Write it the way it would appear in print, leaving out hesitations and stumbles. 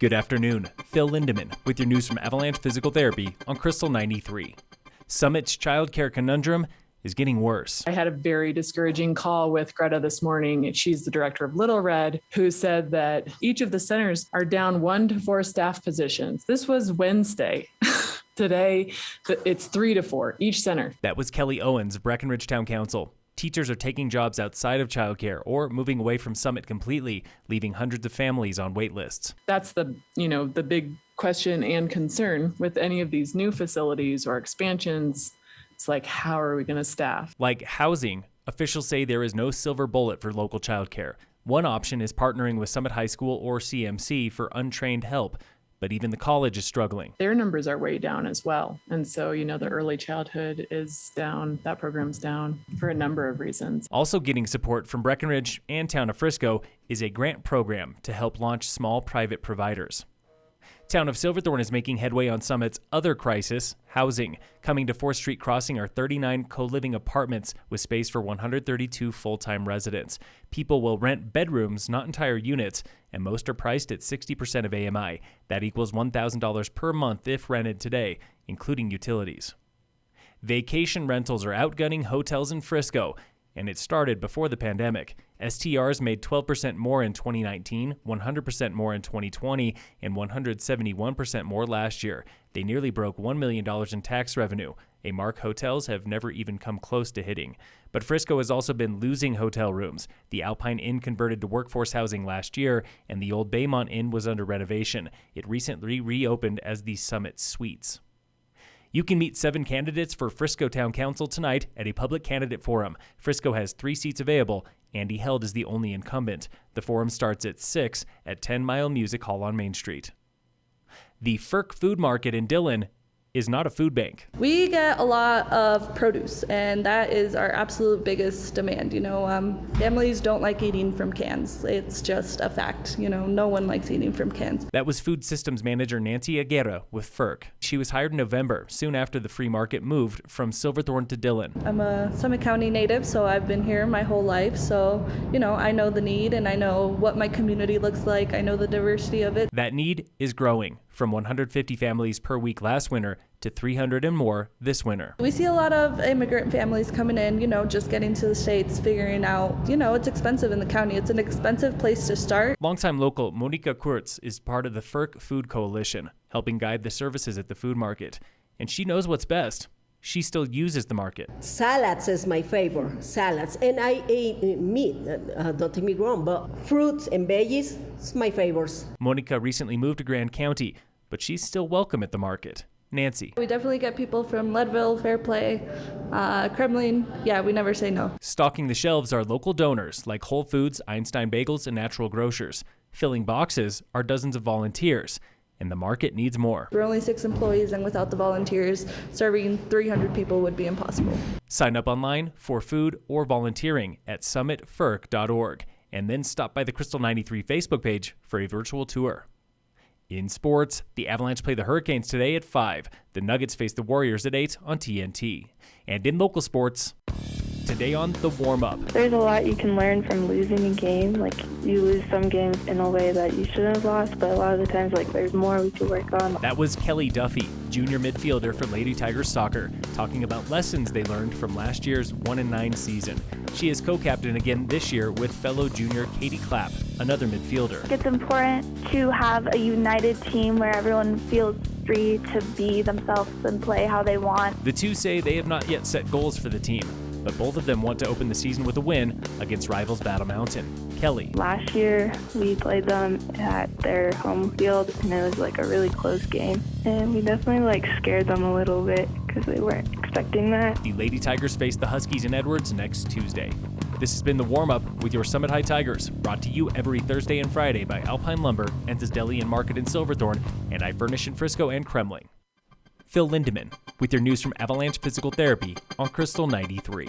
Good afternoon. Phil Lindeman with your news from Avalanche Physical Therapy on Krystal 93. Summit's childcare conundrum is getting worse. I had a very discouraging call with Greta this morning. She's the director of Little Red, who said that each of the centers are down 1 to 4 staff positions. This was Wednesday. Today, it's 3 to 4, each center. That was Kelly Owens of Breckenridge Town Council. Teachers are taking jobs outside of childcare or moving away from Summit completely, leaving hundreds of families on wait lists. That's the big question and concern with any of these new facilities or expansions. It's like, how are we going to staff? Like housing, officials say there is no silver bullet for local childcare. One option is partnering with Summit High School or CMC for untrained help. But even the college is struggling. Their numbers are way down as well. And so, the early childhood is down. That program's down for a number of reasons. Also getting support from Breckenridge and Town of Frisco is a grant program to help launch small private providers. Town of Silverthorne is making headway on Summit's other crisis, housing. Coming to 4th Street Crossing are 39 co-living apartments with space for 132 full-time residents. People will rent bedrooms, not entire units, and most are priced at 60% of AMI. That equals $1,000 per month if rented today, including utilities. Vacation rentals are outgunning hotels in Frisco, and it started before the pandemic. STRs made 12% more in 2019, 100% more in 2020, and 171% more last year. They nearly broke $1 million in tax revenue, a mark hotels have never even come close to hitting. But Frisco has also been losing hotel rooms. The Alpine Inn converted to workforce housing last year, and the old Baymont Inn was under renovation. It recently reopened as the Summit Suites. You can meet 7 candidates for Frisco Town Council tonight at a public candidate forum. Frisco has 3 seats available. Andy Held is the only incumbent. The forum starts at 6 at 10 Mile Music Hall on Main Street. The FIRC Food Market in Dillon is not a food bank. We get a lot of produce, and that is our absolute biggest demand. Families don't like eating from cans. It's just a fact. No one likes eating from cans. That was Food Systems Manager Nancy Aguirre with FIRC. She was hired in November, soon after the free market moved from Silverthorne to Dillon. I'm a Summit County native, so I've been here my whole life. So, I know the need, and I know what my community looks like. I know the diversity of it. That need is growing, from 150 families per week last winter to 300 and more this winter. We see a lot of immigrant families coming in, just getting to the States, figuring out, it's expensive in the county. It's an expensive place to start. Longtime local Monica Kurtz is part of the FIRC Food Coalition, helping guide the services at the food market. And she knows what's best. She still uses the market. Salads is my favorite, salads. And I eat meat, don't take me wrong, but fruits and veggies is my favorites. Monica recently moved to Grand County, but she's still welcome at the market. Nancy. We definitely get people from Leadville, Fairplay, Kremlin. Yeah, we never say no. Stocking the shelves are local donors like Whole Foods, Einstein Bagels, and Natural Grocers. Filling boxes are dozens of volunteers, and the market needs more. We're only 6 employees, and without the volunteers, serving 300 people would be impossible. Sign up online for food or volunteering at summitfirc.org, and then stop by the Krystal 93 Facebook page for a virtual tour. In sports, the Avalanche play the Hurricanes today at 5. The Nuggets face the Warriors at 8 on TNT. And in local sports, today on the Warmup. There's a lot you can learn from losing a game. You lose some games in a way that you shouldn't have lost, but a lot of the times, there's more we could work on. That was Kelly Duffy, junior midfielder for Lady Tigers Soccer, talking about lessons they learned from last year's 1-9 season. She is co-captain again this year with fellow junior Katie Clapp, another midfielder. It's important to have a united team where everyone feels free to be themselves and play how they want. The two say they have not yet set goals for the team, but both of them want to open the season with a win against rivals Battle Mountain. Kelly. Last year, we played them at their home field, and it was a really close game. And we definitely scared them a little bit because they weren't expecting that. The Lady Tigers face the Huskies in Edwards next Tuesday. This has been the Warm-Up with your Summit High Tigers, brought to you every Thursday and Friday by Alpine Lumber, Enza's Deli and Market in Silverthorne, and I Furnish in Frisco and Kremlin. Phil Lindeman with your news from Avalanche Physical Therapy on Krystal 93.